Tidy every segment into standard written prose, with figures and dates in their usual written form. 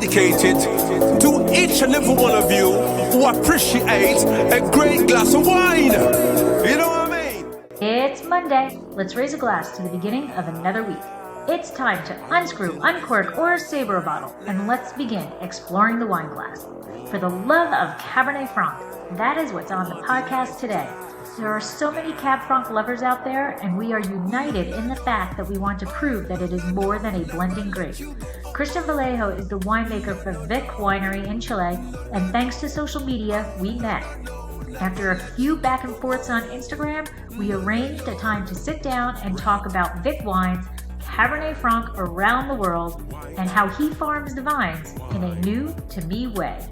dedicated to each and every one of you who appreciate a great glass of wine. You know what I mean? It's Monday. Let's raise a glass to the beginning of another week. It's time to unscrew, uncork, or saber a bottle, and let's begin exploring the wine glass. For the love of Cabernet Franc, that is what's on the podcast today. There are so many Cab Franc lovers out there, and we are united in the fact that we want to prove that it is more than a blending grape. Cristian Vallejo is the winemaker for VIK Winery in Chile, and thanks to social media, we met. After a few back and forths on Instagram, we arranged a time to sit down and talk about VIK wines, Cabernet Franc around the world, and how he farms the vines in a new-to-me way.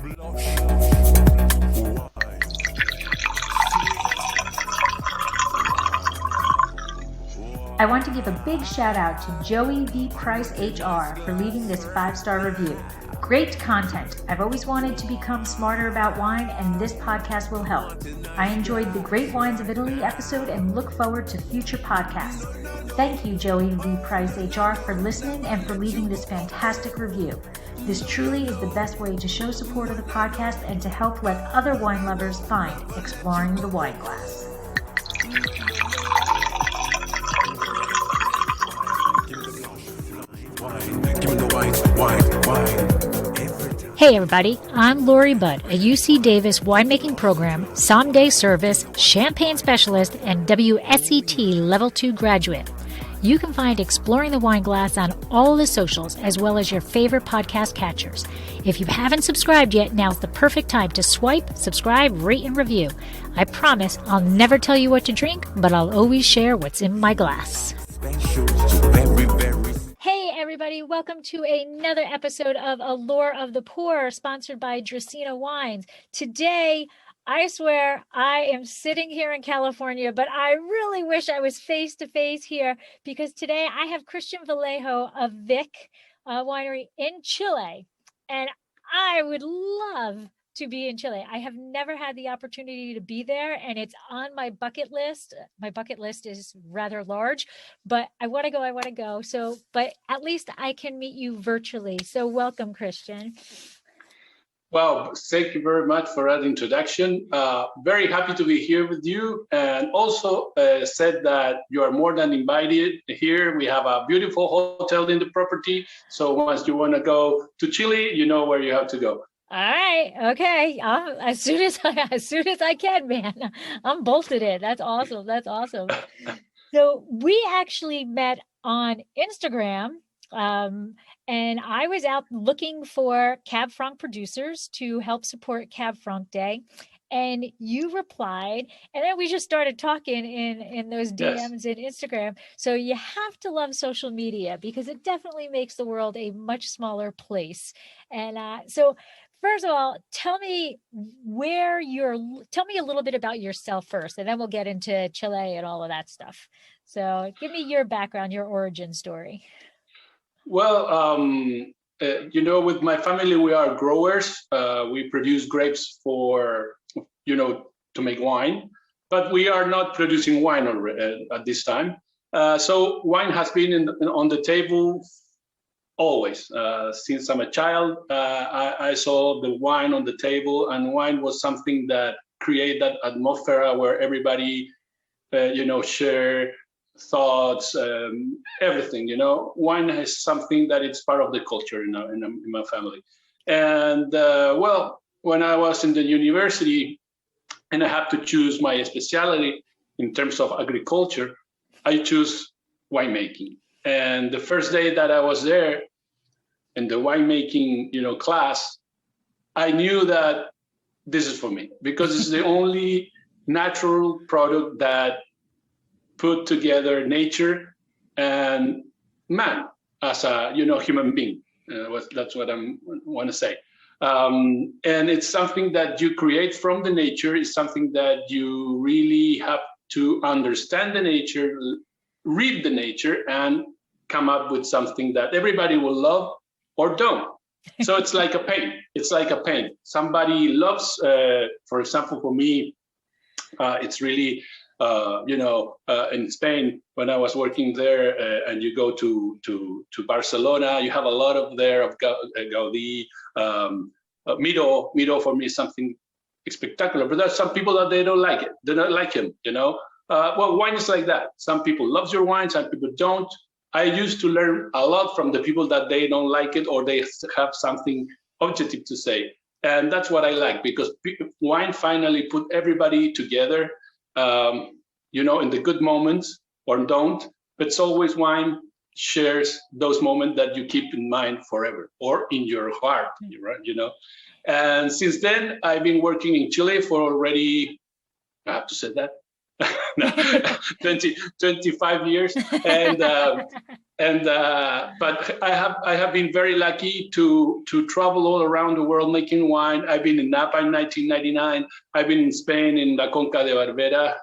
I want to give a big shout out to Joey V. Price HR for leaving this 5-star review. Great content. I've always wanted to become smarter about wine, and this podcast will help. I enjoyed the Great Wines of Italy episode and look forward to future podcasts. Thank you, Joey V. Price HR, for listening and for leaving this fantastic review. This truly is the best way to show support of the podcast and to help let other wine lovers find Exploring the Wine Glass. Hey everybody, I'm Lori Budd, a UC Davis winemaking program, sommelier service, champagne specialist, and WSET Level 2 graduate. You can find Exploring the Wine Glass on all the socials as well as your favorite podcast catchers. If you haven't subscribed yet, now's the perfect time to swipe, subscribe, rate, and review. I promise I'll never tell you what to drink, but I'll always share what's in my glass. Hey everybody, welcome to another episode of Allure of the Poor, sponsored by Dracaena Wines. Today, I swear I am sitting here in California, but I really wish I was face-to-face here because today I have Cristian Vallejo of VIK Winery in Chile, and I would love to be in Chile. I have never had the opportunity to be there, and it's on my bucket list. My bucket list is rather large, but I want to go. So, but at least I can meet you virtually. So welcome, Cristian. Well, thank you very much for that introduction. Very happy to be here with you, and also said that you are more than invited here. We have a beautiful hotel in the property. So once you want to go to Chile, you know where you have to go. All right. Okay. As soon as I can, man. I'm bolted in. That's awesome. So we actually met on Instagram, and I was out looking for Cab Franc producers to help support Cab Franc Day. And you replied, and then we just started talking in those DMs in Instagram. So you have to love social media because it definitely makes the world a much smaller place. And so first of all, tell me a little bit about yourself first, and then we'll get into Chile and all of that stuff. So give me your background, your origin story. Well, with my family, we are growers. We produce grapes to make wine, but we are not producing wine at this time. So wine has been on the table always. Since I'm a child, I saw the wine on the table, and wine was something that created that atmosphere where everybody, share thoughts, everything. Wine is something that it's part of the culture in my family. And when I was in the university and I had to choose my specialty in terms of agriculture, I chose winemaking. And the first day that I was there in the winemaking, class, I knew that this is for me because it's the only natural product that put together nature and man as a, human being. That's what I want to say. And it's something that you create from the nature. It's something that you really have to understand the nature, read the nature, and come up with something that everybody will love or don't. So it's like a paint. Somebody loves, for example, for me, it's really In Spain, when I was working there, and you go to Barcelona, you have a lot of Gaudí. Miro for me is something spectacular, but there's some people that they don't like it. They don't like him, Well, wine is like that. Some people love your wine, some people don't. I used to learn a lot from the people that they don't like it or they have something objective to say. And that's what I like, because wine finally put everybody together, in the good moments or don't. But it's always wine shares those moments that you keep in mind forever or in your heart, And since then, I've been working in Chile for already, I have to say that, 25 years. But I have been very lucky to travel all around the world making wine. I've been in Napa in 1999. I've been in Spain in La Conca de Barbera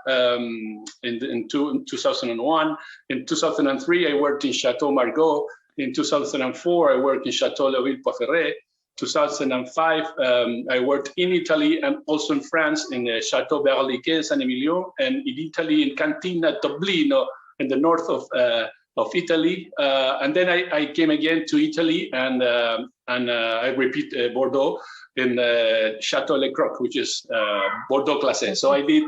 in 2001. In 2003, I worked in Chateau Margaux. In 2004, I worked in Chateau Le Ville-Poiferret. 2005, I worked in Italy and also in France in Chateau Berliquet San Emilio, and in Italy in Cantina Toblino in the north of Italy. And then I came again to Italy and I repeat Bordeaux in Chateau Le Croc, which is Bordeaux Classé. So I did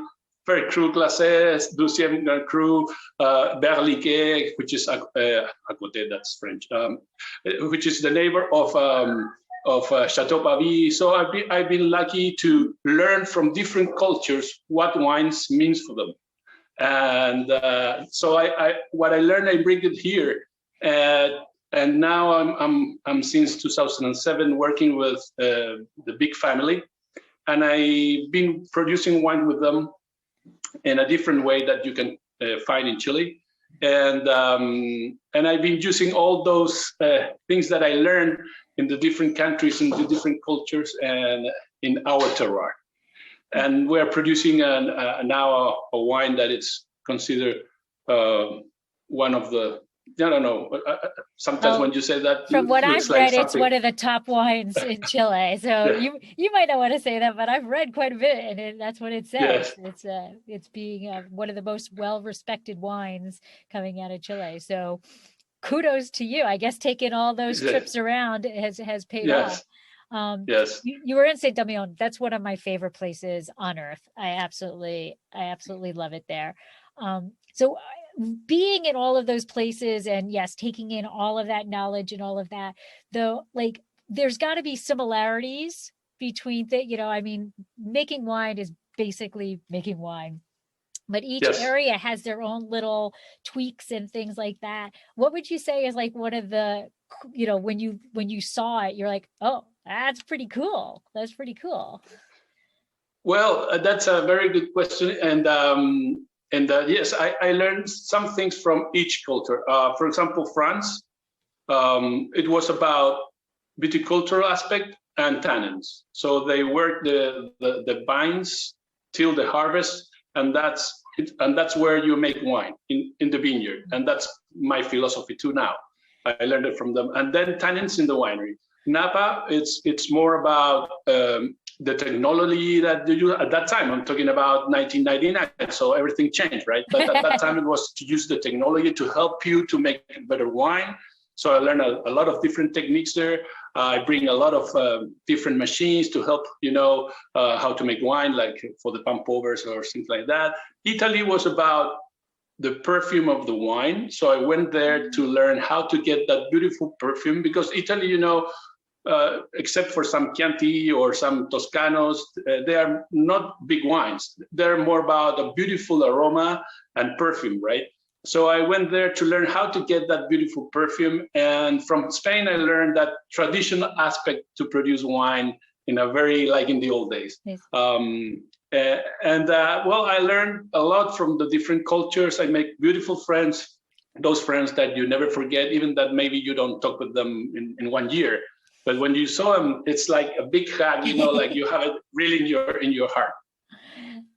Fair Cru Classé, Deuxième Cru, Berliquet, which is à côté, that's French, which is the neighbor of Chateau Pavie. So I've been lucky to learn from different cultures what wines means for them. And so what I learned, I bring it here. And now I'm since 2007 working with the VIK family, and I've been producing wine with them in a different way that you can find in Chile. And I've been using all those things that I learned in the different countries, in the different cultures, and in our terroir. And we're producing now a wine that is considered one of the, I don't know, sometimes when you say that, from what I've read, like it's one of the top wines in Chile. So you might not want to say that, but I've read quite a bit, and that's what it says. Yes. It's being one of the most well-respected wines coming out of Chile. So kudos to you. I guess taking all those trips around has paid off. Yes. You were in Saint Domingue. That's one of my favorite places on earth. I absolutely love it there. So being in all of those places and yes, taking in all of that knowledge and all of that, though, like there's got to be similarities between making wine is basically making wine. But each area has their own little tweaks and things like that. What would you say is like one of the, when you saw it, you're like, oh, that's pretty cool. That's pretty cool. Well, that's a very good question. And yes, I learned some things from each culture. For example, France, it was about viticultural aspect and tannins. So they work the vines till the harvest. And that's where you make wine in the vineyard, and that's my philosophy too. Now I learned it from them, and then tannins in the winery. Napa, it's more about the technology that you at that time. I'm talking about 1999, so everything changed, right? But at that time, it was to use the technology to help you to make better wine. So I learned a lot of different techniques there. I bring a lot of different machines to help, how to make wine, like for the pump overs or things like that. Italy was about the perfume of the wine. So I went there to learn how to get that beautiful perfume, because Italy, except for some Chianti or some Toscanos, they are not big wines. They're more about a beautiful aroma and perfume, right? So I went there to learn how to get that beautiful perfume. And from Spain, I learned that traditional aspect to produce wine in a very, like in the old days. Yes. Well, I learned a lot from the different cultures. I make beautiful friends, those friends that you never forget, even that maybe you don't talk with them in 1 year. But when you saw them, it's like a big hug, like you have it really in your heart.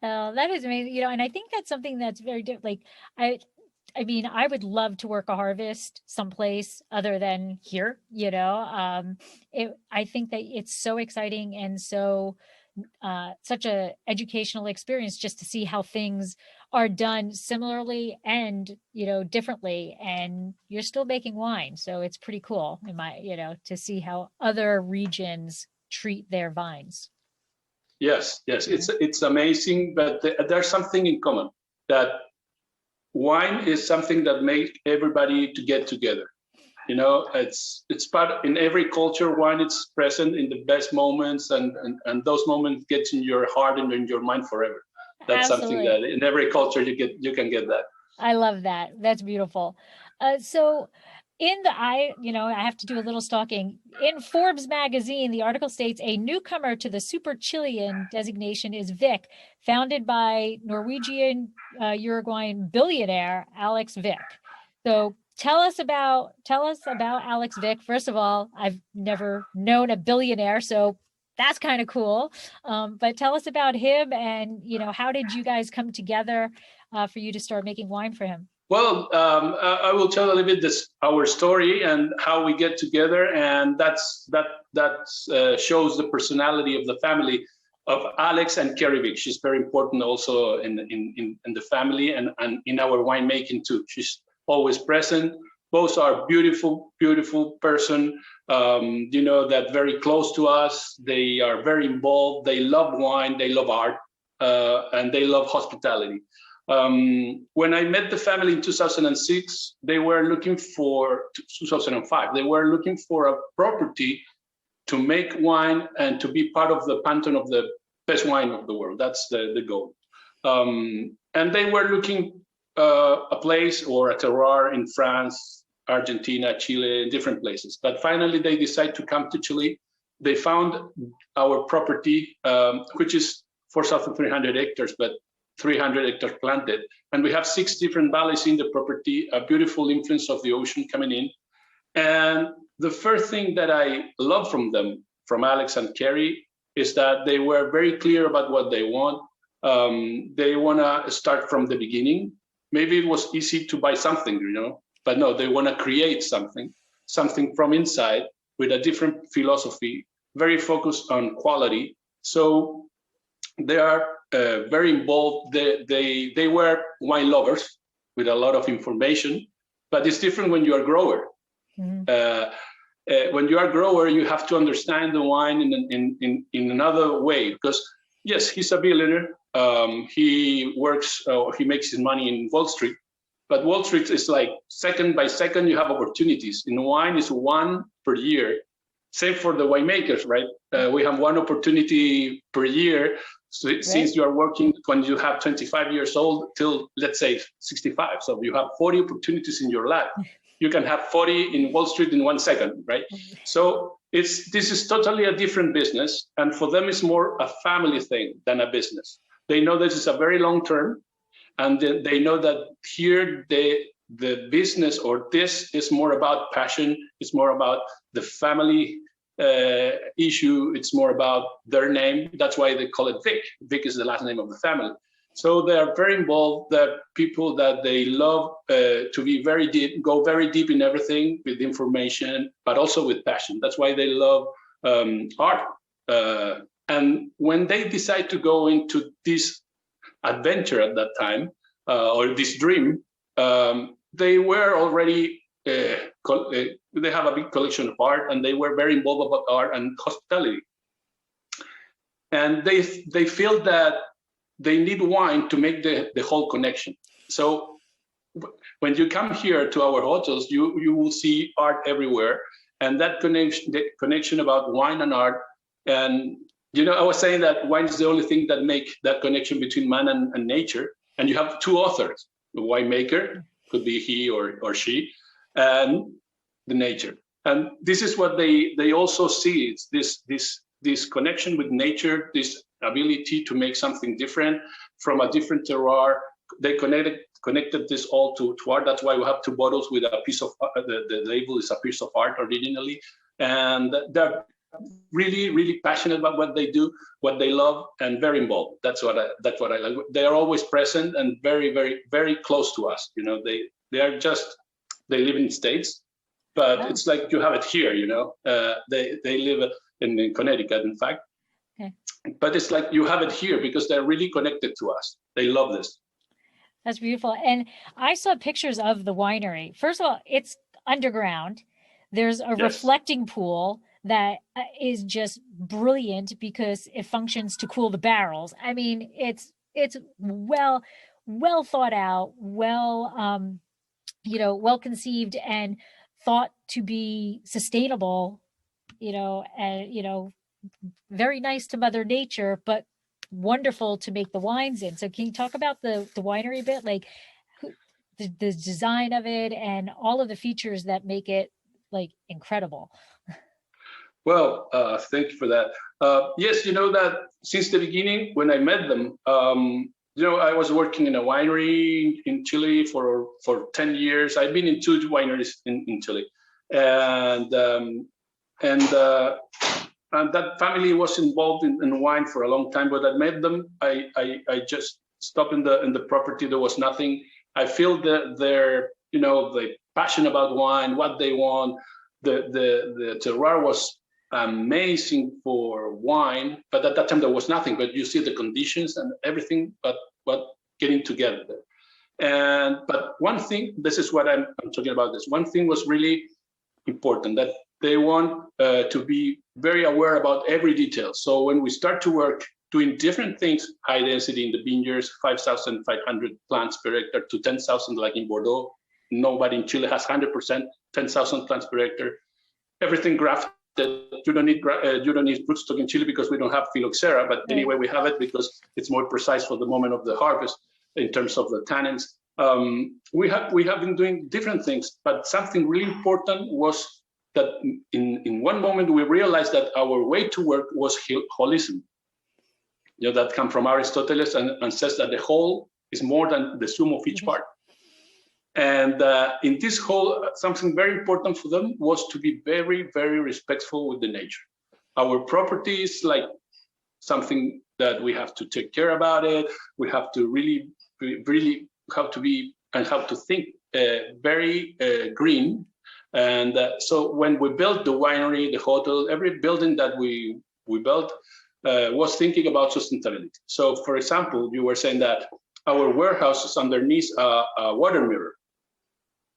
Oh, that is amazing. And I think that's something that's very different. Like I mean, I would love to work a harvest someplace other than here, I think that it's so exciting and so such a educational experience just to see how things are done similarly and, differently, and you're still making wine. So it's pretty cool to see how other regions treat their vines. Yes, it's amazing, but there's something in common, that wine is something that makes everybody to get together. It's part in every culture. Wine is present in the best moments, and those moments get in your heart and in your mind forever. That's Absolutely. something that in every culture you can get that. I love that. That's beautiful. So I have to do a little stalking. In Forbes magazine, the article states a newcomer to the super Chilean designation is VIK, founded by Norwegian Uruguayan billionaire Alex VIK. So tell us about Alex VIK. First of all, I've never known a billionaire, so that's kind of cool. But tell us about him, and how did you guys come together for you to start making wine for him? Well, I will tell a little bit our story and how we get together, and that shows the personality of the family of Alex and Carrie VIK. She's very important also in the family and in our winemaking too. She's always present. Both are beautiful person, that very close to us. They are very involved. They love wine, they love art, and they love hospitality. When I met the family in 2006, they were looking for 2005. They were looking for a property to make wine and to be part of the pantheon of the best wine of the world. That's the goal. And they were looking a place or a terroir in France, Argentina, Chile, different places. But finally, they decided to come to Chile. They found our property, which is 4,300 hectares, but 300 hectares planted. And we have 6 different valleys in the property, a beautiful influence of the ocean coming in. And the first thing that I love from them, from Alex and Carrie, is that they were very clear about what they want. They want to start from the beginning. Maybe it was easy to buy something, but no, they want to create something from inside with a different philosophy, very focused on quality. So they are very involved. They were wine lovers with a lot of information, but it's different when you are a grower. When you are a grower, you have to understand the wine in another way, because yes, he's a billionaire. He works, he makes his money in Wall Street, but Wall Street is like second by second you have opportunities. In wine, is one per year. Same for the winemakers, right? We have one opportunity per year. So right. Since you are working when you have 25 years old till, let's say, 65. So you have 40 opportunities in your life. You can have 40 in Wall Street in 1 second, right? So this is totally a different business. And for them, it's more a family thing than a business. They know this is a very long term. And they know that here the business or this is more about passion. It's more about the family issue. It's more about their name. That's why they call it VIK. VIK is the last name of the family. So they are very involved. They're people that they love to be very deep, go very deep in everything with information, but also with passion. That's why they love art. And when they decide to go into this adventure at that time, or this dream, they were already, they have a big collection of art, and they were very involved about art and hospitality. And they feel that they need wine to make the whole connection. So when you come here to our hotels, you will see art everywhere. And that connection about wine and art. And, I was saying that wine is the only thing that make that connection between man and nature. And you have 2 authors, the winemaker, could be he or she, and the nature. And this is what they also see. It's this connection with nature, this ability to make something different from a different terroir. They connected this all to art. That's why we have 2 bottles with a piece of the label is a piece of art originally. And they're really, really passionate about what they do, what they love, and very involved. That's what I like. They are always present and very, very, very close to us. They are just, they live in States, but it's like you have it here. They live in Connecticut, in fact. Okay. But it's like you have it here because they're really connected to us. They love this. That's beautiful. And I saw pictures of the winery. First of all, it's underground. There's a Yes. reflecting pool that is just brilliant because it functions to cool the barrels. I mean, it's well thought out, well conceived and thought to be sustainable, and very nice to Mother Nature, but wonderful to make the wines in. So can you talk about the winery a bit, like the design of it and all of the features that make it like incredible? Well, thank you for that. Yes, that since the beginning, when I met them, I was working in a winery in Chile for 10 years. I've been in 2 wineries in Chile, and that family was involved in wine for a long time. But I met them. I just stopped in the property. There was nothing. I feel that they're the passion about wine, what they want. The terroir was amazing for wine, but at that time there was nothing. But you see the conditions and everything, but getting together. But one thing, this is what I'm talking about. This one thing was really important, that they want to be very aware about every detail. So when we start to work doing different things, high density in the vineyards, 5,500 plants per hectare to 10,000 like in Bordeaux. Nobody in Chile has 100%, 10,000 plants per hectare. Everything grafted. You don't need rootstock in Chile because we don't have phylloxera, but anyway, we have it because it's more precise for the moment of the harvest in terms of the tannins. We have been doing different things, but something really important was that in one moment we realized that our way to work was holism. That comes from Aristotle and says that the whole is more than the sum of each part. And in this whole, something very important for them was to be very, very respectful with the nature. Our property is like something that we have to take care about it. We have to really have to be and have to think very green. And so when we built the winery, the hotel, every building that we built was thinking about sustainability. So for example, you were saying that our warehouse is underneath a water mirror.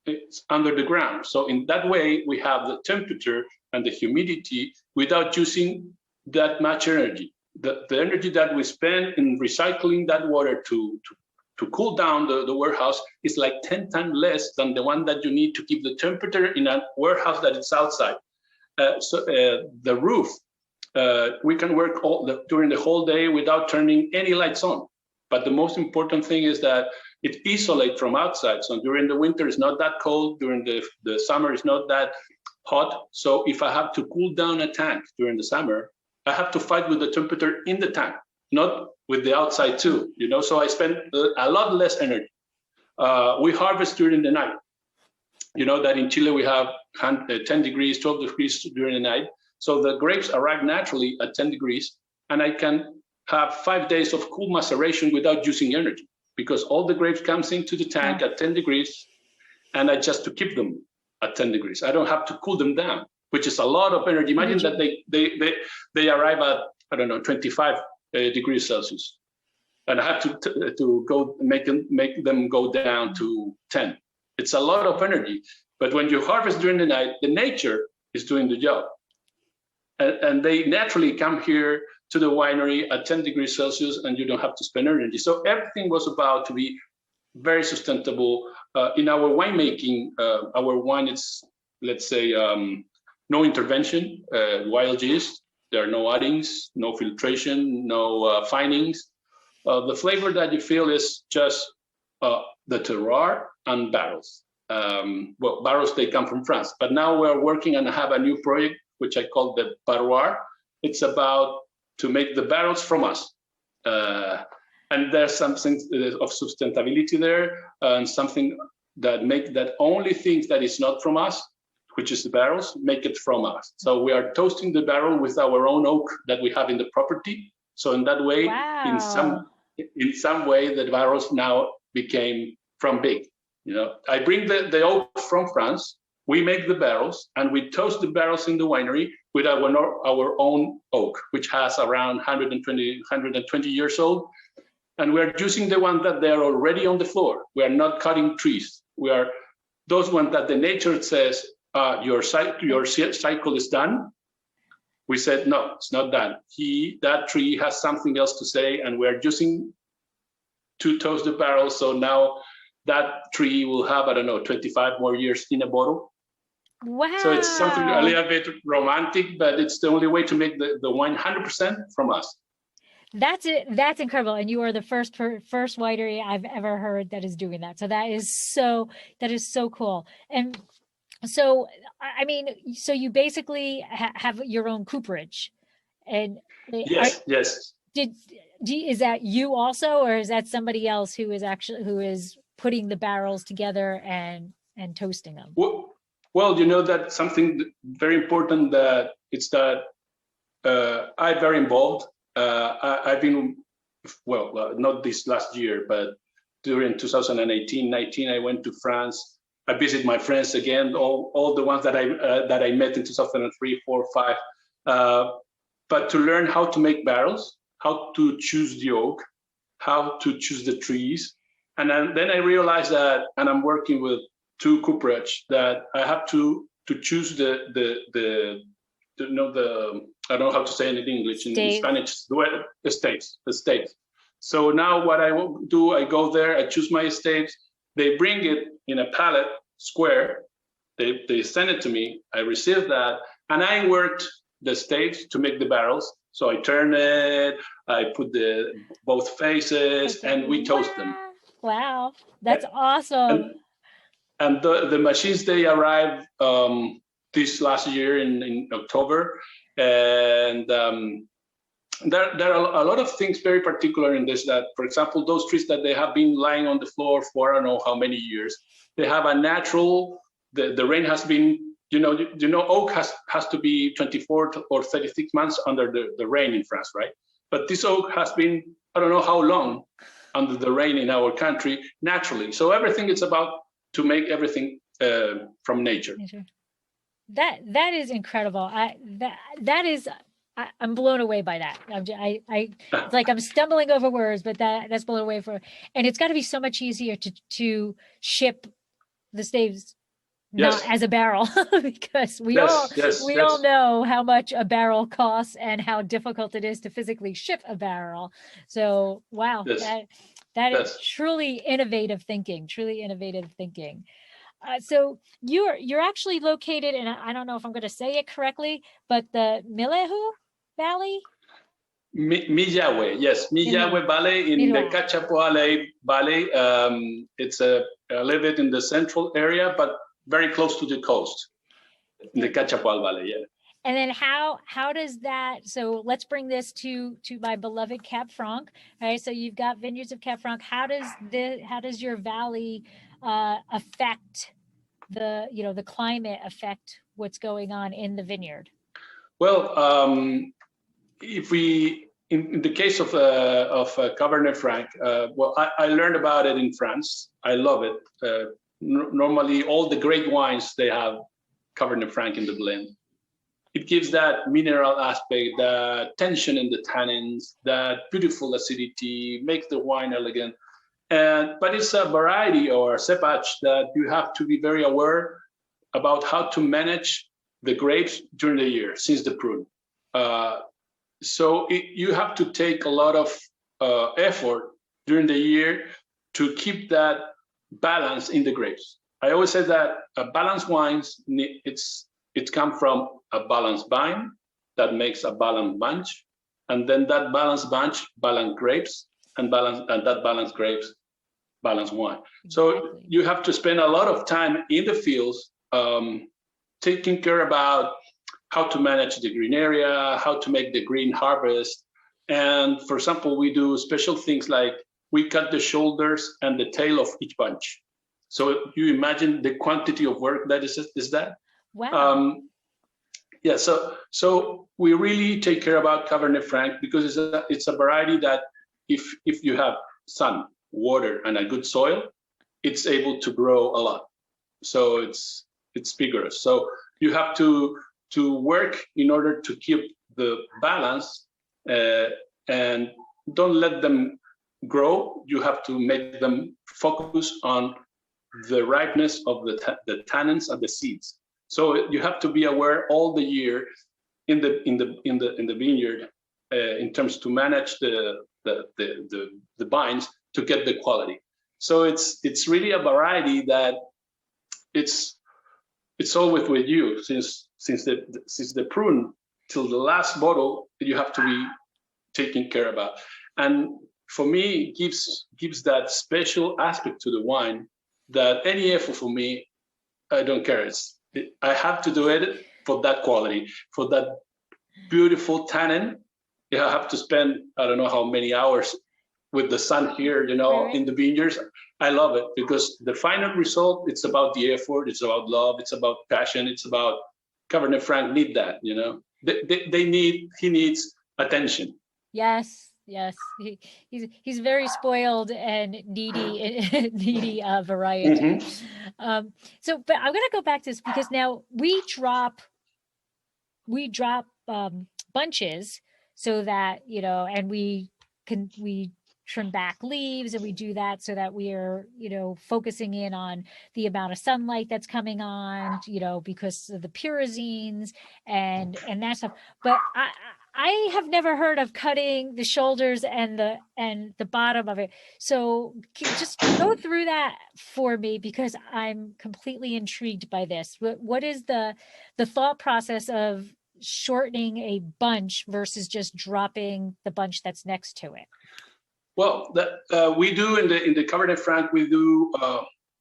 It's under the ground. So in that way, we have the temperature and the humidity without using that much energy. The energy that we spend in recycling that water to cool down the warehouse is like 10 times less than the one that you need to keep the temperature in a warehouse that is outside. The roof, we can work during the whole day without turning any lights on. But the most important thing is that it isolates from outside. So during the winter, it's not that cold. During the summer, it's not that hot. So if I have to cool down a tank during the summer, I have to fight with the temperature in the tank, not with the outside too. So I spend a lot less energy. We harvest during the night. That in Chile we have 10 degrees, 12 degrees during the night. So the grapes arrive naturally at 10 degrees, and I can have 5 days of cool maceration without using energy, because all the grapes comes into the tank at 10 degrees, and I just to keep them at 10 degrees. I don't have to cool them down, which is a lot of energy. Imagine that they arrive at 25 degrees Celsius, and I have to go make them go down to 10. It's a lot of energy. But when you harvest during the night, the nature is doing the job, and they naturally come here to the winery at 10 degrees Celsius, and you don't have to spend energy. So everything was about to be very sustainable. In our winemaking, our wine is, let's say, no intervention, wild yeast. There are no addings, no filtration, no finings. The flavor that you feel is just the terroir and barrels. Barrels, they come from France. But now we're working and have a new project, which I call the Barroir. It's about to make the barrels from us. And there's something of sustainability there, and something that make that only things that is not from us, which is the barrels, make it from us. So we are toasting the barrel with our own oak that we have in the property. So in that way, in some way, the barrels now became from VIK. I bring the oak from France. We make the barrels, and we toast the barrels in the winery with our own oak, which has around 120 years old. and we're using the ones that they're already on the floor. We are not cutting trees. We are those ones that the nature says your cycle is done. We said no, it's not done. That tree has something else to say, and we're using to toast the barrel. So now that tree will have, I don't know, 25 more years in a bottle. Wow. So it's something a little bit romantic, but it's the only way to make the wine 100% from us. That's it. That's incredible. And you are the first winery I've ever heard that is doing that. So that is so cool. And so, I mean, so you basically have your own cooperage, and yes. Is that you also, or is that somebody else who is putting the barrels together and toasting them? Well, you know that something very important that I'm very involved. I've been, not this last year, but during 2018-19, I went to France. I visited my friends again, all the ones that I met in 2003, 4, 5. But to learn how to make barrels, how to choose the oak, how to choose the trees, and then I realized that, and I'm working with 2 cooperage, that I have to choose the I don't know how to say it in English, in Spanish, the estates. So now what I do, I go there, I choose my estates, they bring it in a pallet, square, they send it to me, I receive that, and I worked the estates to make the barrels. So I turn it, I put both faces, and we toast them. Wow, that's awesome. And the machines, they arrived this last year in October, and there are a lot of things very particular in this. That, for example, those trees that they have been lying on the floor for I don't know how many years, they have a natural. The rain has been, oak has to be 24 or 36 months under the rain in France, right? But this oak has been I don't know how long under the rain in our country naturally. So everything is about to make everything from nature. That is incredible. I'm blown away by that. It's like I'm stumbling over words, but that's blown away and it's got to be so much easier to ship the staves not as a barrel, because we all know how much a barrel costs and how difficult it is to physically ship a barrel. So wow, that is truly innovative thinking. So you're actually located in, I don't know if I'm going to say it correctly, but the Vallejo Valley? Millahue, yes, Millahue Valley in the Cachapoal Valley. It's a little bit in the central area, but very close to the coast, in the Cachapoal Valley, yeah. And then how does that, so let's bring this to my beloved Cab Franc, right? So you've got vineyards of Cab Franc. How does your valley affect the climate, affect what's going on in the vineyard? Well, if we, in the case of Cabernet Franc, I learned about it in France. I love it. Normally, all the great wines, they have Cabernet Franc in the blend. It gives that mineral aspect, that tension in the tannins, that beautiful acidity, makes the wine elegant. But it's a variety or a cépage that you have to be very aware about how to manage the grapes during the year since the prune. So you have to take a lot of effort during the year to keep that balance in the grapes. I always say that balanced wines, it's come from a balanced vine that makes a balanced bunch, and then that balanced bunch, balanced grapes, and that balanced grapes, balanced wine. Exactly. So you have to spend a lot of time in the fields, taking care about how to manage the green area, how to make the green harvest. And for example, we do special things like we cut the shoulders and the tail of each bunch. So you imagine the quantity of work that is that? Wow. Yeah, so we really take care about Cabernet Franc because it's a variety that if you have sun, water, and a good soil, it's able to grow a lot. So it's vigorous. So you have to work in order to keep the balance and don't let them grow, you have to make them focus on the ripeness of the tannins and the seeds. So you have to be aware all the year in the vineyard in terms to manage the vines to get the quality. So it's really a variety that it's always with you since the prune till the last bottle you have to be taken care about. And for me, it gives that special aspect to the wine that any effort for me, I don't care. I have to do it for that quality, for that beautiful tannin. Yeah, I have to spend, I don't know how many hours with the sun here, Right. in the vineyards. I love it because the final result, it's about the effort, it's about love, it's about passion, it's about Cabernet Franc need that, he needs attention. Yes. He's very spoiled and needy variety. Mm-hmm. But I'm gonna go back to this because now we drop bunches so that and we trim back leaves, and we do that so that we are focusing in on the amount of sunlight that's coming on, because of the pyrazines and that stuff. But I have never heard of cutting the shoulders and the bottom of it. So just go through that for me because I'm completely intrigued by this. What is the thought process of shortening a bunch versus just dropping the bunch that's next to it? Well, we do in the Cabernet Franc, we do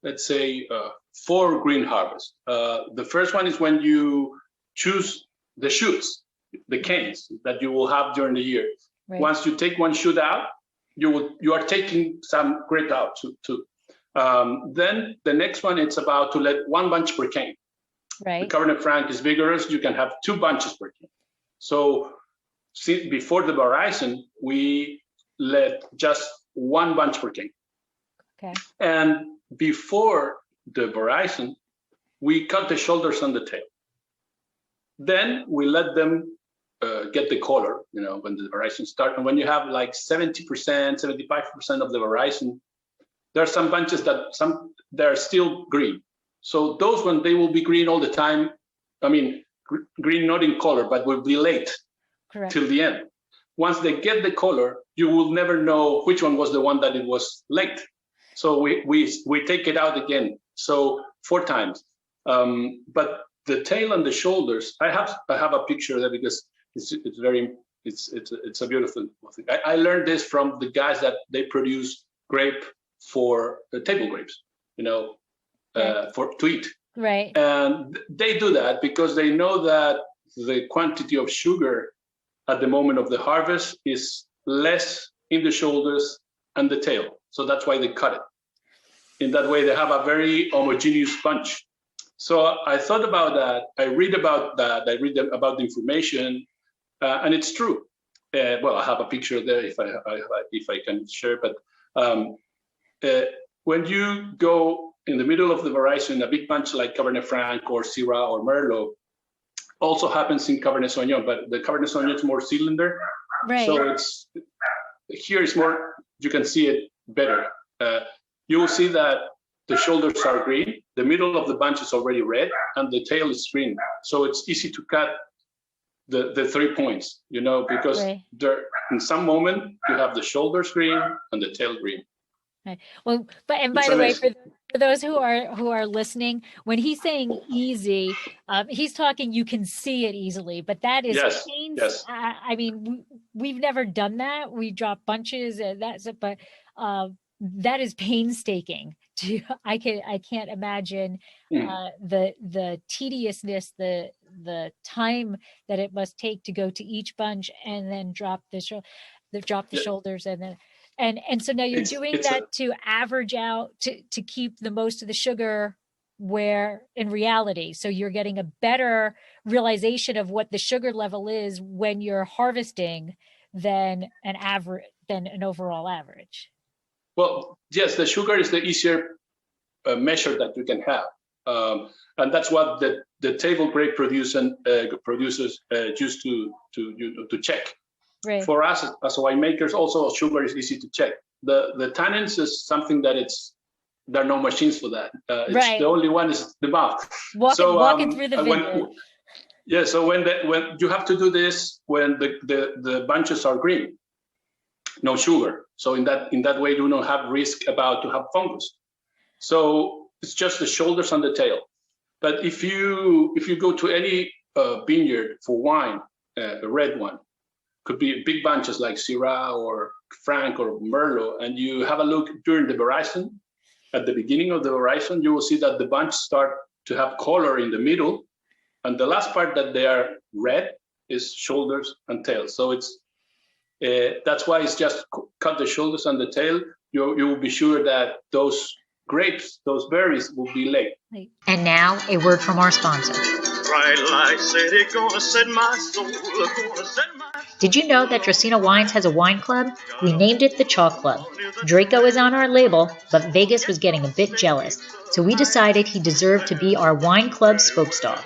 let's say 4 green harvests. The first one is when you choose the shoots, the canes that you will have during the year. Right. Once you take one shoot out, you are taking some grape out too. Then the next one, it's about to let 1 bunch per cane. Right. The Cabernet Franc is vigorous. You can have 2 bunches per cane. So before the horizon, we let just 1 bunch per cane. Okay. And before the horizon, we cut the shoulders and the tail. Then we let them get the color, when the horizon starts. And when you have like 70%, 75% of the horizon, there are some bunches they're still green. So those ones, they will be green all the time. I mean, green not in color, but will be late. Correct. Till the end. Once they get the color, you will never know which one was the one that it was late. So we take it out again. So 4 times. But the tail and the shoulders, I have a picture there because it's a beautiful thing. I learned this from the guys that they produce grape for table grapes, to eat. Right. And they do that because they know that the quantity of sugar at the moment of the harvest is less in the shoulders and the tail. So that's why they cut it. In that way, they have a very homogeneous bunch. So I thought about that. I read about that. I read about the information, and it's true. Well, I have a picture there if I can share. But when you go in the middle of the horizon, a big bunch like Cabernet Franc or Syrah or Merlot, also happens in Cabernet Sauvignon, but the Cabernet Sauvignon is more cylinder. Right. So here is more, you can see it better. You will see that the shoulders are green, the middle of the bunch is already red, and the tail is green. So it's easy to cut the 3 points, because Right. there, in some moment you have the shoulders green and the tail green. Right. Well, by the way, for those who are listening, when he's saying easy, he's talking you can see it easily, but that is yes. I mean, we've never done that. We drop bunches and that's it, but that is painstaking. I can't imagine the tediousness, the time that it must take to go to each bunch and then drop the shoulders and then. And so now you're doing that to average out, to keep the most of the sugar where in reality. So you're getting a better realization of what the sugar level is when you're harvesting than an overall average. Well, yes, the sugar is the easier measure that you can have. And that's what the table grape producers used to check. Right. For us as winemakers, also sugar is easy to check. The tannins is something that there are no machines for that. Right. The only one is the mouth. Walking through the vineyard. So when you have to do this when the bunches are green, no sugar. So in that way, you don't have risk about to have fungus. So it's just the shoulders and the tail. But if you go to any vineyard for wine, a red one, could be big bunches like Syrah or Franc or Merlot, and you have a look during the veraison, at the beginning of the veraison, you will see that the bunch start to have color in the middle, and the last part that they are red is shoulders and tail. So it's that's why it's just cut the shoulders and the tail. You will be sure that those grapes, those berries will be late. And now a word from our sponsor. Did you know that Dracaena Wines has a wine club? We named it the Chalk Club. Draco is on our label, but Vegas was getting a bit jealous, so we decided he deserved to be our wine club spokesdog.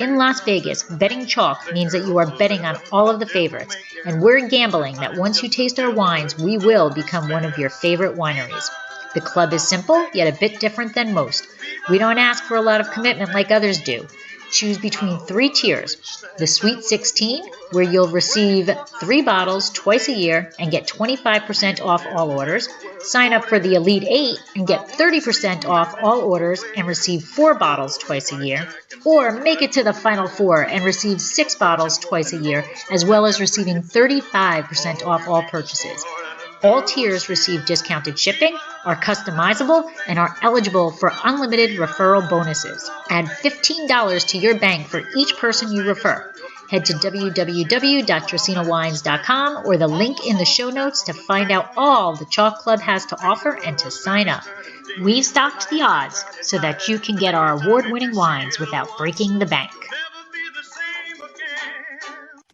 In Las Vegas, betting chalk means that you are betting on all of the favorites, and we're gambling that once you taste our wines, we will become one of your favorite wineries. The club is simple, yet a bit different than most. We don't ask for a lot of commitment like others do. Choose between 3 tiers. The Sweet 16, where you'll receive 3 bottles twice a year and get 25% off all orders. Sign up for the Elite 8 and get 30% off all orders and receive 4 bottles twice a year. Or make it to the Final 4 and receive 6 bottles twice a year, as well as receiving 35% off all purchases. All tiers receive discounted shipping, are customizable, and are eligible for unlimited referral bonuses. Add $15 to your bank for each person you refer. Head to www.dracaenawines.com or the link in the show notes to find out all the Chalk Club has to offer and to sign up. We've stocked the odds so that you can get our award-winning wines without breaking the bank.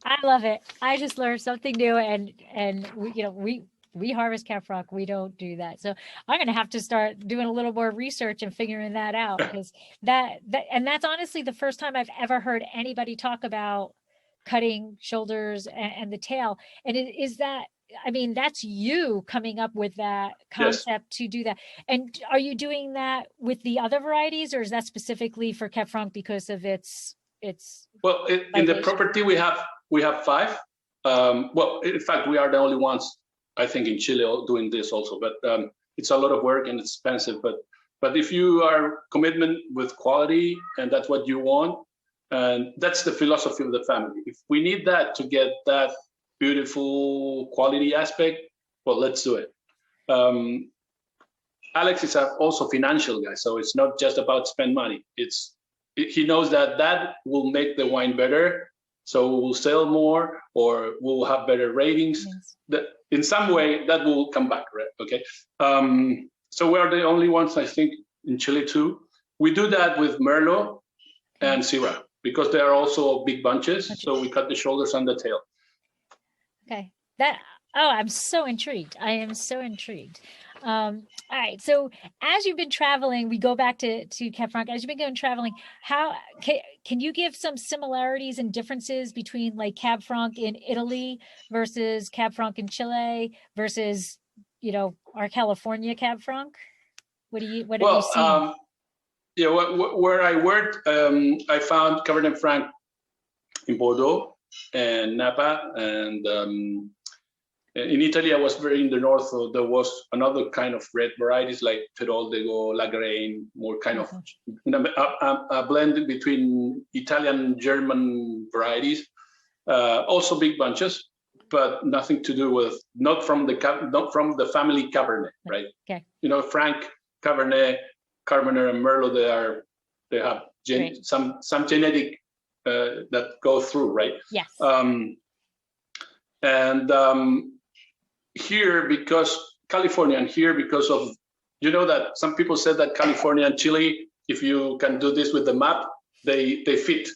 I love it. I just learned something new, and we harvest Cab Franc. We don't do that. So I'm going to have to start doing a little more research and figuring that out, because that's honestly the first time I've ever heard anybody talk about cutting shoulders and the tail. And that's you coming up with that concept to do that. And are you doing that with the other varieties, or is that specifically for Cab Franc because of its? Well, in the property we have 5. Well, in fact, we are the only ones, I think, in Chile doing this also, but it's a lot of work and expensive. But if you are commitment with quality and that's what you want, and that's the philosophy of the family. If we need that to get that beautiful quality aspect, well, let's do it. Alex is also financial guy, so it's not just about spend money. He knows that will make the wine better, so we'll sell more or we'll have better ratings. That in some way that will come back, right? Okay. So we are the only ones, I think, in Chile too. We do that with Merlot and Syrah because they are also big bunches. So we cut the shoulders and the tail. Okay. I'm so intrigued. I am so intrigued. All right. So as you've been traveling, we go back to Cab Franc. As you've been going traveling, how can you give some similarities and differences between like Cab Franc in Italy versus Cab Franc in Chile versus, our California Cab Franc? What have you seen? Where I worked, I found Cabernet Franc in Bordeaux and Napa, and in Italy, I was very in the north, so there was another kind of red varieties like Teroldego, Lagrein, more kind of a blend between Italian and German varieties. Also big bunches, but nothing to do with not from the family Cabernet, right? Okay. Franc, Cabernet, Carmener, and Merlot. They have some genetic that go through, right? Yes. Here, because California, and here because of, that some people said that California and Chile, if you can do this with the map, they fit.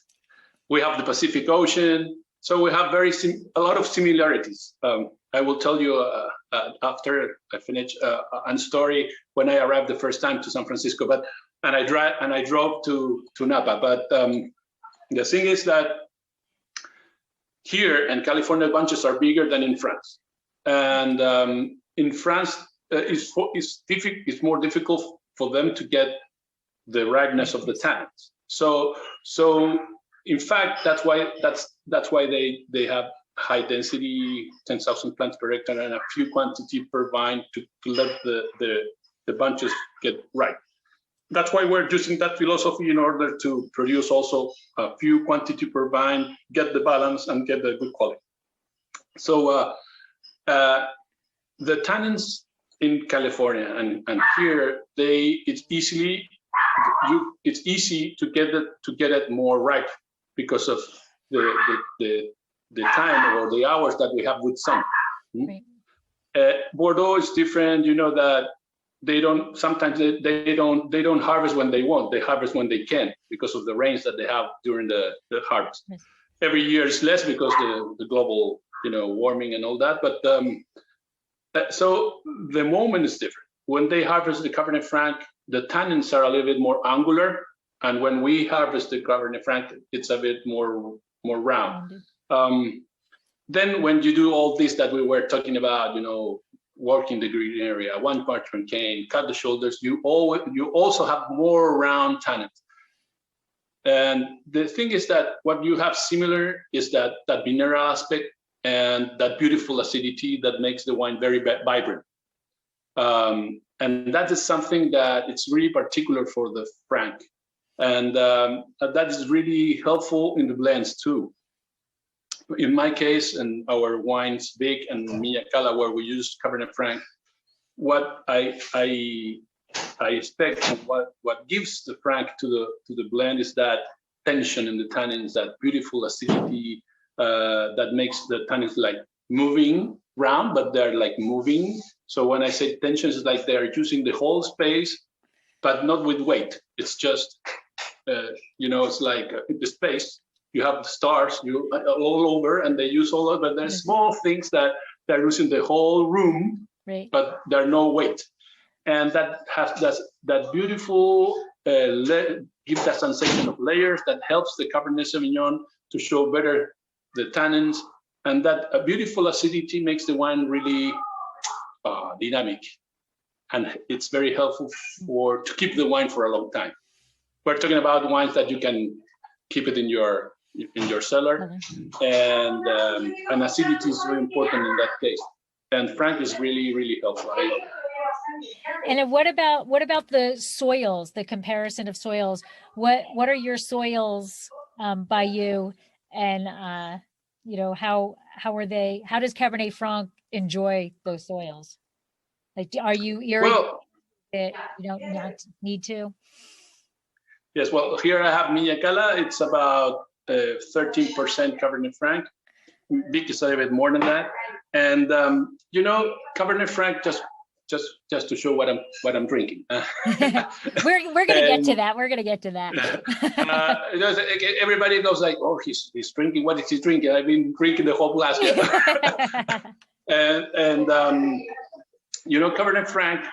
We have the Pacific Ocean, so we have a lot of similarities. I will tell you after I finish a story when I arrived the first time to San Francisco, and I drove to Napa. But the thing is that here in California, bunches are bigger than in France. And in France, it's more difficult for them to get the ripeness of the tannins. So in fact, that's why they have high density, 10,000 plants per hectare, and a few quantity per vine to let the bunches get ripe. That's why we're using that philosophy in order to produce also a few quantity per vine, get the balance, and get the good quality. So the tannins in California and here, it's easy to get it more ripe because of the time or the hours that we have with sun. Right. Bordeaux is different. You know that they don't harvest when they want. They harvest when they can because of the rains that they have during the harvest. Yes. Every year is less because the global warming and all that. But so the moment is different. When they harvest the Cabernet Franc, the tannins are a little bit more angular, and when we harvest the Cabernet Franc, it's a bit more round. Then when you do all this that we were talking about, working the green area, one parchment cane, cut the shoulders, you also have more round tannins. And the thing is that what you have similar is that mineral aspect and that beautiful acidity that makes the wine very vibrant. And that is something that it's really particular for the Franc. And that is really helpful in the blends too. In my case, and our wines, VIK and Mia Cala, where we use Cabernet Franc, what I expect and what gives the Franc to the blend is that tension in the tannins, that beautiful acidity that makes the tannins like moving round, but they're like moving. So when I say tension, it's like they're using the whole space, but not with weight. It's just, it's like the space. You have the stars all over, and they use all of it, but there's small things that they're using the whole room, right, but there are no weight. And that has that beautiful, gives that sensation of layers that helps the Cabernet Sauvignon to show better the tannins. And that beautiful acidity makes the wine really dynamic. And it's very helpful to keep the wine for a long time. We're talking about wines that you can keep it in your cellar, and acidity is very important in that case. And Franc is really, really helpful. I love it. And what about the soils? The comparison of soils. What are your soils by you? And how are they? How does Cabernet Franc enjoy those soils? Like, are you irrigating it? You don't not need to. Yes. Well, here I have Mia Cala. It's about 13% Cabernet Franc. VIK is a little bit more than that. And Cabernet Franc just to show what I'm drinking. We're gonna get to that. We're gonna get to that. Everybody knows like, oh, he's drinking. What is he drinking? I've been drinking the whole glass. and Cabernet Franc,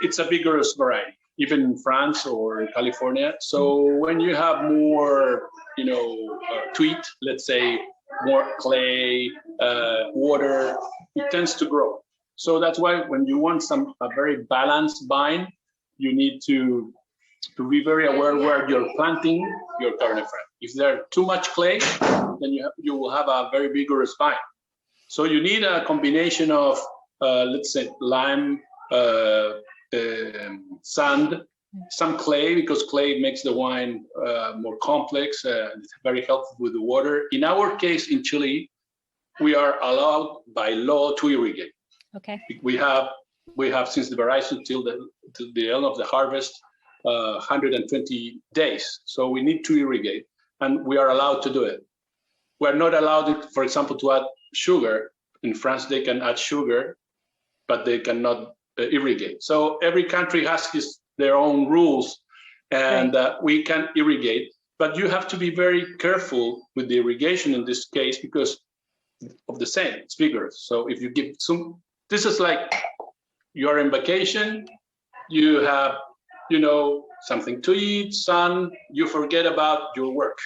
it's a vigorous variety, even in France or in California. So when you have more, tweet, let's say more clay, water, it tends to grow. So that's why when you want a very balanced vine, you need to be very aware where you're planting your Cabernet Franc. If there's too much clay, then you will have a very vigorous vine. So you need a combination of, let's say, lime, sand, some clay, because clay makes the wine more complex. It's very helpful with the water. In our case, in Chile, we are allowed by law to irrigate. Okay. We have since the verizon till the end of the harvest, 120 days. So we need to irrigate, and we are allowed to do it. We're not allowed, for example, to add sugar. In France, they can add sugar, but they cannot irrigate. So every country has their own rules, and we can irrigate. But you have to be very careful with the irrigation in this case because of the same, it's vigorous. So if you give this is like you're on vacation, you have, something to eat, sun, you forget about your work.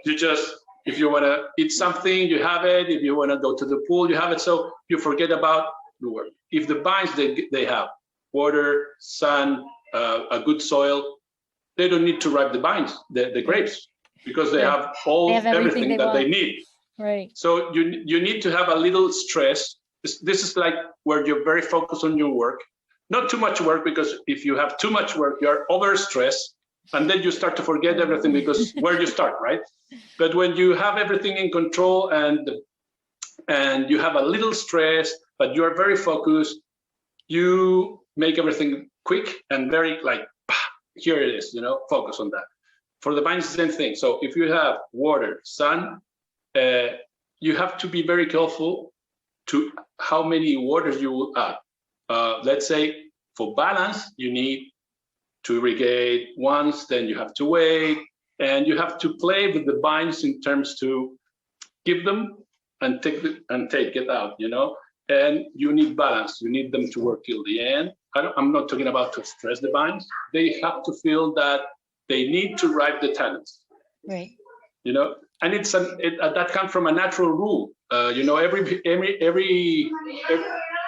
You just If you want to eat something, you have it. If you want to go to the pool, you have it. So you forget about the work. If the vines they have water, sun, a good soil, they don't need to ripe the vines, the grapes, because they have everything that they need. Right. So you need to have a little stress. This is like where you're very focused on your work. Not too much work, because if you have too much work, you're overstressed, and then you start to forget everything because where you start, right? But when you have everything in control and you have a little stress, but you are very focused, you make everything quick and very like, here it is, focus on that. For the vines, same thing. So if you have water, sun, you have to be very careful to how many waters you will add. Let's say for balance, you need to irrigate once, then you have to wait, and you have to play with the vines in terms to give them and take it out, and you need balance. You need them to work till the end. I'm not talking about to stress the vines. They have to feel that they need to ripe the tannins, right? And that comes from a natural rule. Every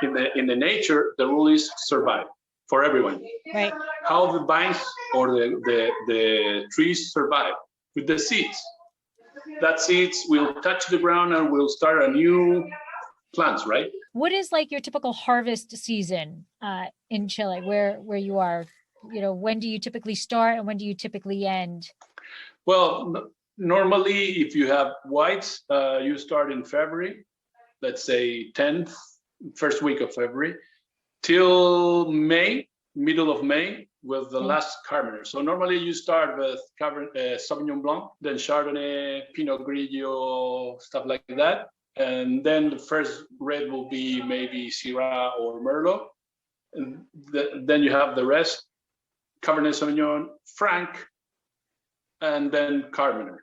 in the nature, the rule is survive for everyone. Right. How the vines or the trees survive with the seeds. That seeds will touch the ground and will start a new plants, right? What is like your typical harvest season in Chile, where you are? When do you typically start and when do you typically end? Well, normally, if you have whites, you start in February, let's say 10th, first week of February, till May, middle of May, with the last Cabernet. So normally you start with Cabernet, Sauvignon Blanc, then Chardonnay, Pinot Grigio, stuff like that. And then the first red will be maybe Syrah or Merlot. And then you have the rest, Cabernet Sauvignon, Franc, and then Cabernet.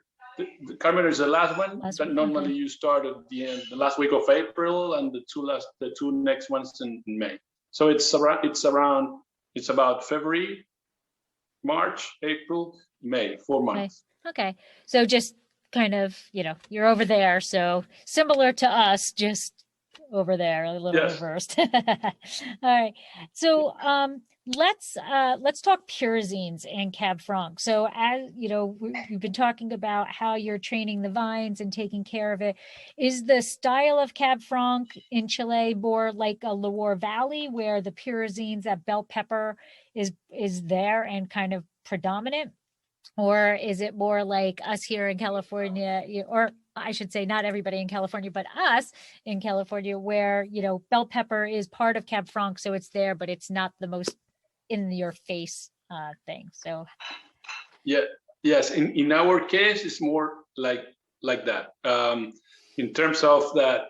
The Cabernet is the last one. Normally you start at the last week of April, and the two next ones in May. So it's about February, March, April, May, 4 months. Okay. So just kind of, you're over there. So similar to us, just over there, a little reversed. All right. So let's talk pyrazines and Cab Franc. So as we've been talking about how you're training the vines and taking care of it. Is the style of Cab Franc in Chile more like a Loire Valley, where the pyrazines, that bell pepper is there and kind of predominant? Or is it more like us here in California, or I should say not everybody in California, but us in California, where, bell pepper is part of Cab Franc, so it's there, but it's not the most in your face thing. So yes, in our case, it's more like that. In terms of that,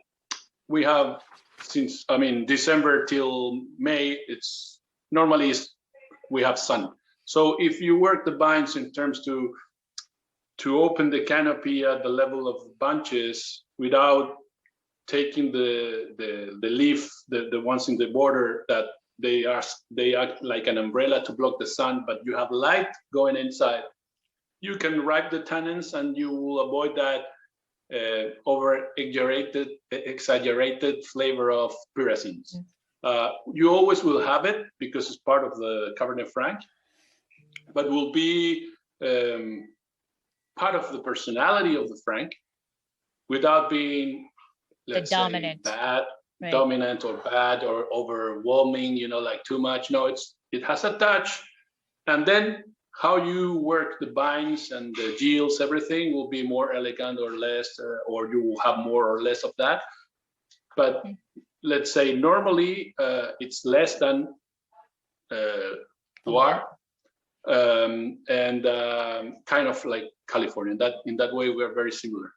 we have since December till May, we have sun. So if you work the vines in terms to open the canopy at the level of the bunches without taking the leaf, the ones in the border, that they act like an umbrella to block the sun, but you have light going inside, you can ripe the tannins and you will avoid that exaggerated flavor of pyrazines. You always will have it because it's part of the Cabernet Franc, but will be part of the personality of the Franc without being, let's say, bad, dominant or bad or overwhelming, like too much. No, it has a touch. And then how you work the vines and the gills, everything will be more elegant or less, or you will have more or less of that. But let's say normally it's less than Loire. And kind of like California. In that way, we're very similar.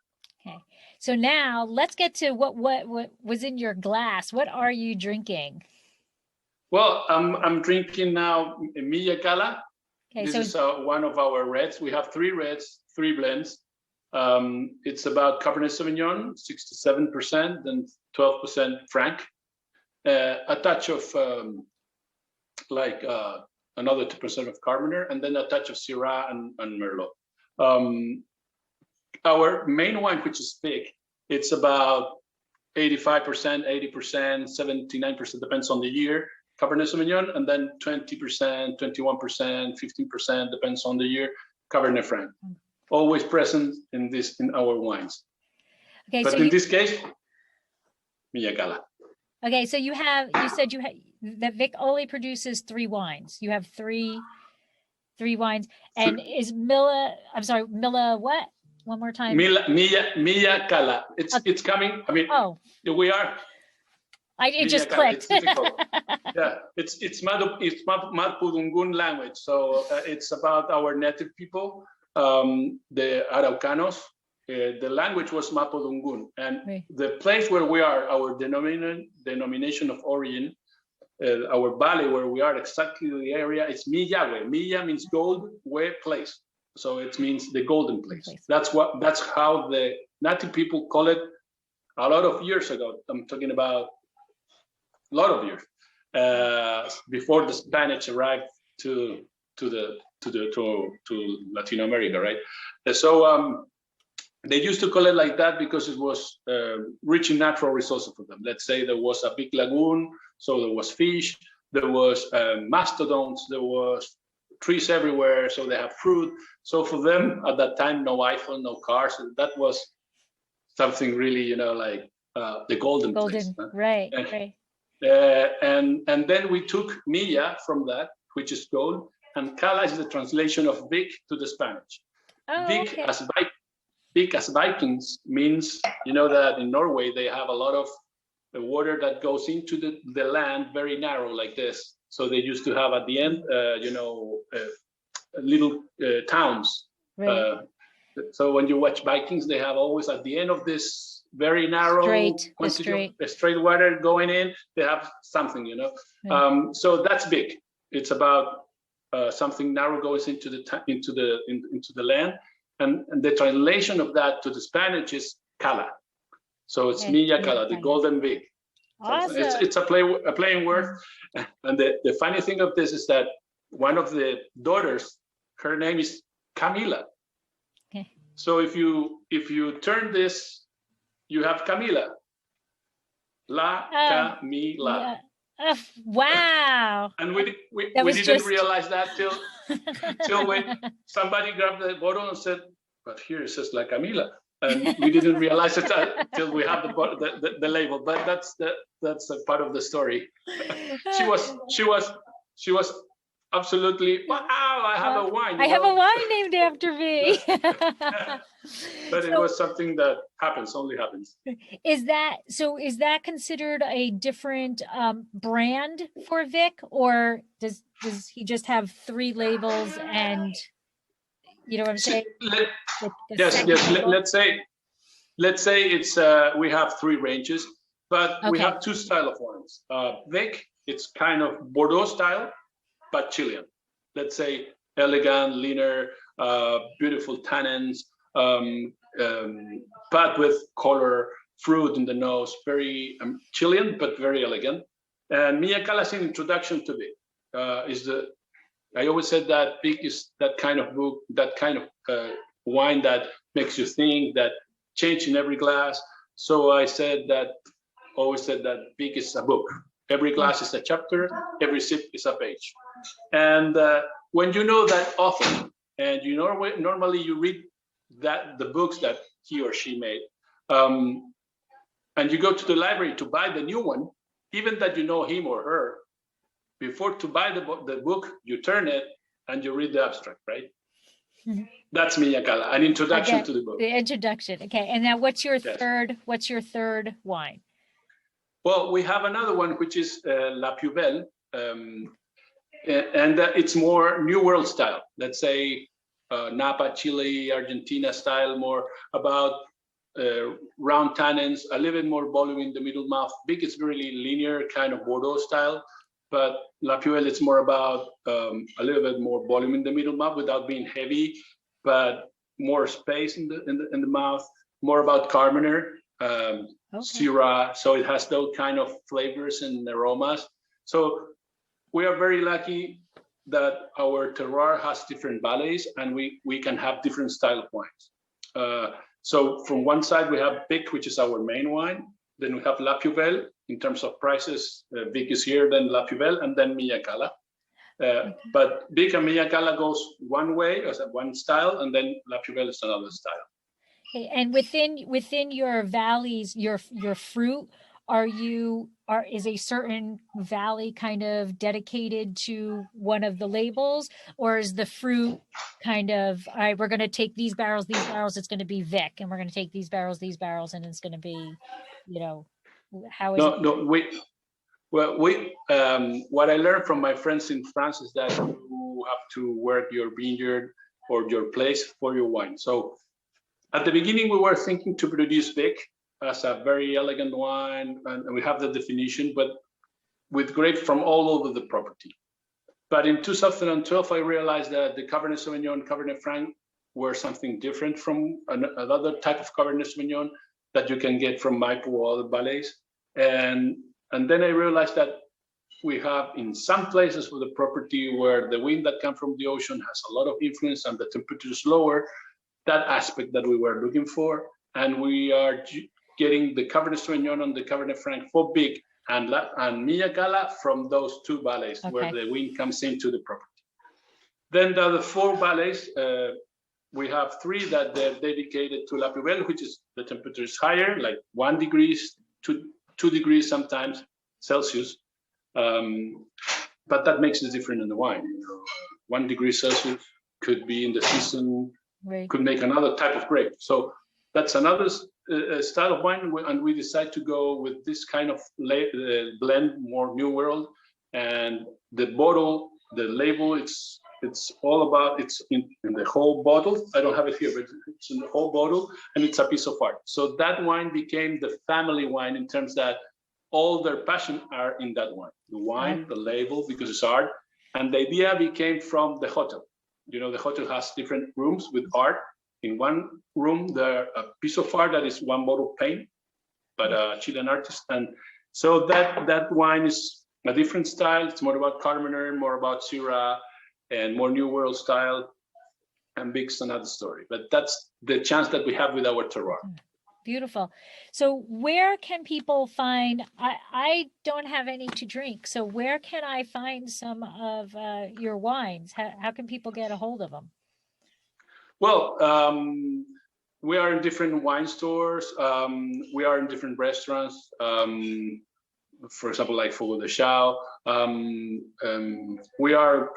Okay, so now let's get to what was in your glass. What are you drinking? Well, I'm drinking now Milla Cala. Okay, this is one of our reds. We have 3 reds, 3 blends. It's about Cabernet Sauvignon, 67%, and 12% Franc. A touch of another 2% of Cabernet, and then a touch of Syrah and Merlot. our main wine, which is VIK, it's about 85%, 80%, 79%, depends on the year, Cabernet Sauvignon, and then 20%, 21%, 15%, depends on the year, Cabernet Franc. Always present in our wines. Okay, but so in this case, Milla Cala. Okay, so you said that VIK only produces 3 wines. You have three wines. And is Milla what? One more time. Milla Cala. It's coming. I mean, we are. It just clicked. Yeah, it's Mapudungun language. So it's about our native people, the Araucanos. The language was Mapudungun, and the place where we are, our denomination of origin, our valley where we are, exactly the area, it's Millahue. Milla means gold, we place, so it means the golden place. That's how the native people call it. A lot of years ago, I'm talking about a lot of years before the Spanish arrived to Latin America, right? So they used to call it like that because it was rich in natural resources for them. Let's say there was a big lagoon, so there was fish, there was mastodons, there was trees everywhere, so they have fruit. So for them at that time, no iPhone, no cars, that was something really, like the golden place. Right. And then we took Milla from that, which is gold, and Cala is the translation of VIK to the Spanish. VIK as Vikings means, that in Norway they have a lot of water that goes into the land very narrow like this. So they used to have at the end, little towns. Right. So when you watch Vikings, they have always at the end of this very narrow straight water going in, they have something, Right. So that's VIK. It's about something narrow goes into the land. And the translation of that to the Spanish is Cala. So it's Milla Cala, the golden VIK. Awesome. It's a playing word. And the funny thing of this is that one of the daughters, her name is Camila. Okay. So if you turn this, you have Camila. Camila. Wow. And we didn't realize that till somebody grabbed the bottle and said, but here it says La Camila. And we didn't realize it until we have the label. But that's a part of the story. She was absolutely, wow, I have a wine. I have a wine named after me. But it was something that only happens. Is that considered a different brand for VIK, or does he just have 3 labels and you know what I'm saying? Yes. Let's say it's we have 3 ranges, but we have 2 style of wines. VIK, it's kind of Bordeaux style, but Chilean. Let's say elegant, leaner, beautiful tannins, but with color, fruit in the nose, very Chilean, but very elegant. And Milla Cala is an introduction to VIK. I always said that VIK is that kind of book, that kind of wine that makes you think, that change in every glass. So I always said that VIK is a book. Every glass is a chapter, every sip is a page. And when you know that author, and normally you read the books that he or she made, and you go to the library to buy the new one, even that you know him or her, before to buy the book, you turn it and you read the abstract, right? Mm-hmm. That's Milla Cala, an introduction to the book. The introduction, okay. And now, what's your third wine? Well, we have another one which is La Pubelle, and it's more New World style. Let's say Napa, Chile, Argentina style, more about round tannins, a little bit more volume in the middle mouth. VIK is really linear, kind of Bordeaux style, but La Pubelle is more about a little bit more volume in the middle mouth without being heavy, but more space in the mouth. More about Carmener, Syrah, so it has those kind of flavors and aromas. So we are very lucky that our terroir has different valleys, and we can have different style of wines. So from one side we have VIK, which is our main wine. Then we have La Puvelle. In terms of prices, VIK is here, then La Puvelle, and then Mia Cala. But VIK and Mia Cala goes one way, as one style, and then La Puvelle is another style. Okay, and within your valleys, your fruit, is a certain valley kind of dedicated to one of the labels, or is the fruit kind of, all right, we're going to take these barrels, it's going to be VIK, and we're going to take these barrels, and it's going to be, how is it? No, what I learned from my friends in France is that you have to work your vineyard or your place for your wine. So at the beginning, we were thinking to produce VIK as a very elegant wine, and we have the definition, but with grapes from all over the property. But in 2012, I realized that the Cabernet Sauvignon, Cabernet Franc were something different from another type of Cabernet Sauvignon that you can get from Maipo or other valleys. And then I realized that we have in some places of the property where the wind that comes from the ocean has a lot of influence and the temperature is lower, that aspect that we were looking for. And we are getting the Cabernet Sauvignon and the Cabernet Franc for VIK and Mia Cala from those two valleys where the wind comes into the property. Then the other four valleys, we have three that they're dedicated to La Puvelle, which is the temperature is higher, like 1 degree to 2 degrees sometimes Celsius. But that makes it different in the wine. 1 degree Celsius could be in the season, could make another type of grape. So that's another style of wine, and we decide to go with this kind of blend, more New World. And the bottle, the label, it's all about, it's in the whole bottle. I don't have it here, but it's in the whole bottle, and it's a piece of art. So that wine became the family wine in terms that all their passion are in that wine. The wine, the label, because it's art. And the idea became from the hotel. The hotel has different rooms with art. In one room, there a piece of art that is one bottle paint, but a Chilean artist. And so that wine is a different style. It's more about Carmener, more about Syrah, and more New World style. And VIK's another story. But that's the chance that we have with our terroir. Beautiful. So where can people find, I don't have any to drink, so where can I find some of your wines? How can people get a hold of them? Well, we are in different wine stores. We are in different restaurants. For example, like Fogo de Chão. We are,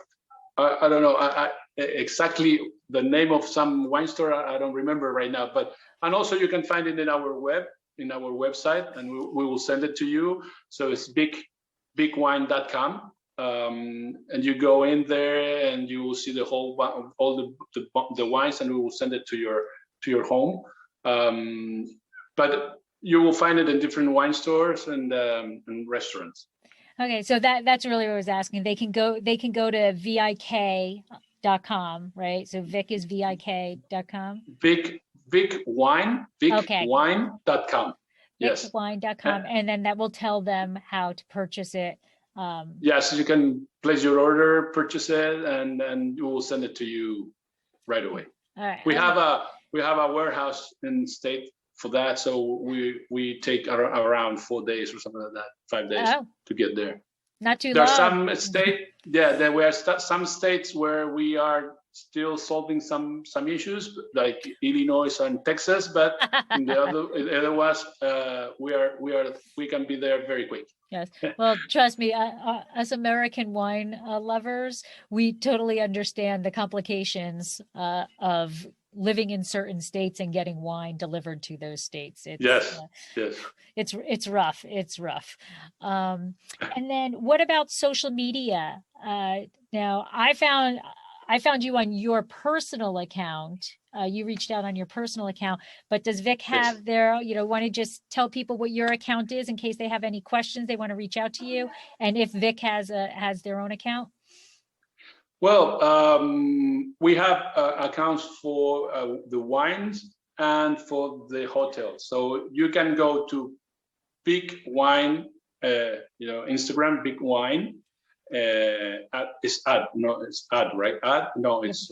I don't know exactly the name of some wine store. I don't remember right now, and also you can find it in our website, and we will send it to you. So it's vikwine.com. And you go in there and you will see the whole all the wines, and we will send it to your home. But you will find it in different wine stores and restaurants. Okay, so that's really what I was asking. They can go to VIK.com, right? So VIK is VIK.com. VIK Wine, VIKWine.com. Yes. VIKWine.com, and then that will tell them how to purchase it. Yes, you can place your order, purchase it, and we will send it to you right away. All right. We have a warehouse in state for that, so we take around 4 days or something like that, 5 days to get there. Not too long. There are some there were some states where we are still solving some issues, like Illinois and Texas, but in the other ones, we can be there very quick. Yes. Well, trust me, as American wine lovers, we totally understand the complications of living in certain states and getting wine delivered to those states. Yes. It's rough. It's rough. And then what about social media? Now, I found you on your personal account. You reached out on your personal account, but does VIK have their, want to just tell people what your account is in case they have any questions, they want to reach out to you? And if VIK has their own account? Well, we have accounts for the wines and for the hotel. So you can go to VIK Wine, Instagram, VIK Wine. It's ad, right? Ad? No, it's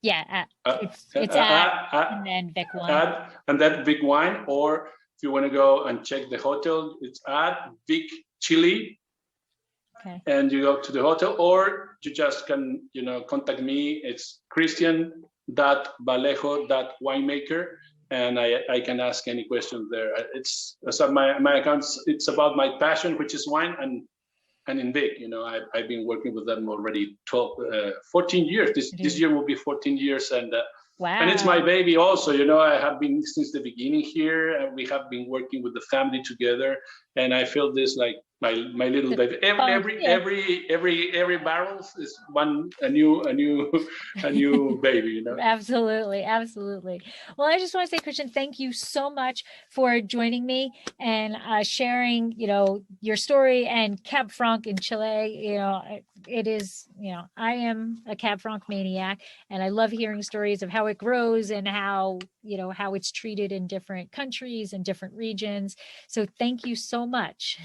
Yeah, it's and then VIK Wine. and that VIK Wine, or if you want to go and check the hotel, it's at VIK Chile. Okay. And you go to the hotel, or you just can, contact me. It's Cristian.Vallejo.winemaker, and I can ask any questions there. It's my accounts. It's about my passion, which is wine, and in VIK, I've been working with them already 14 years. This year will be 14 years, and wow. And it's my baby also. I have been since the beginning here, and we have been working with the family together, and I feel this like my little baby. Every barrel is a new baby. Absolutely. Well, I just want to say, Cristian, thank you so much for joining me and sharing, your story and Cab Franc in Chile. It is, I am a Cab Franc maniac, and I love hearing stories of how it grows and how it's treated in different countries and different regions. So thank you so much.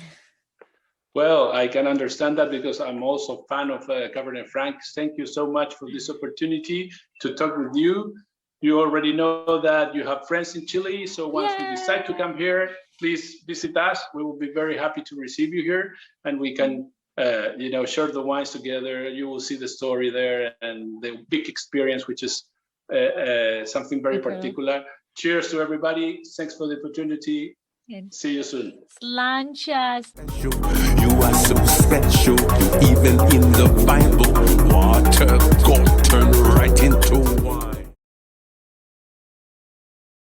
Well, I can understand that because I'm also a fan of Cabernet Franc. Thank you so much for this opportunity to talk with you. You already know that you have friends in Chile, so once you decide to come here, please visit us. We will be very happy to receive you here, and we can, share the wines together. You will see the story there and the big experience, which is something very particular. Cheers to everybody. Thanks for the opportunity. See you soon. Sláinte. You are so special.